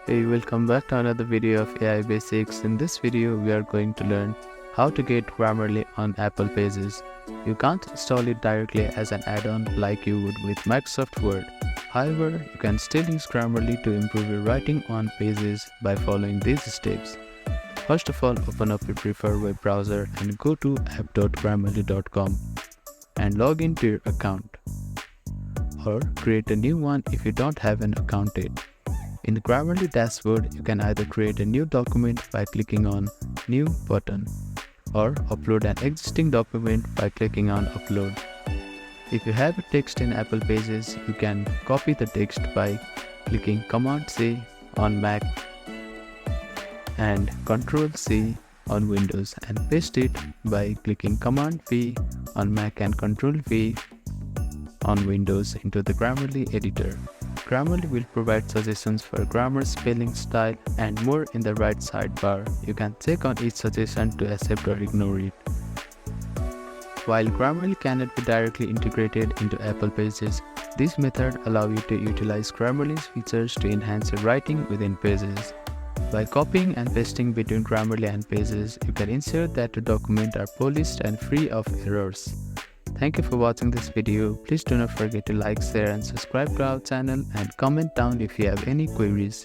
Hey, welcome back to another video of AI Basics. In this video, we are going to learn how to get Grammarly on Apple Pages. You can't install it directly as an add-on like you would with Microsoft Word. However, you can still use Grammarly to improve your writing on Pages by following these steps. First of all, open up your preferred web browser and go to app.grammarly.com and log into your account, or create a new one if you don't have an account yet. In the Grammarly dashboard, you can either create a new document by clicking on New button, or upload an existing document by clicking on Upload. If you have a text in Apple Pages, you can copy the text by clicking Command-C on Mac and Control-C on Windows, and paste it by clicking Command-V on Mac and Control-V on Windows into the Grammarly editor. Grammarly will provide suggestions for grammar, spelling, style, and more in the right sidebar. You can check on each suggestion to accept or ignore it. While Grammarly cannot be directly integrated into Apple Pages, this method allows you to utilize Grammarly's features to enhance your writing within Pages. By copying and pasting between Grammarly and Pages, you can ensure that your documents are polished and free of errors. Thank you for watching this video. Please do not forget to like, share and subscribe to our channel, and comment down if you have any queries.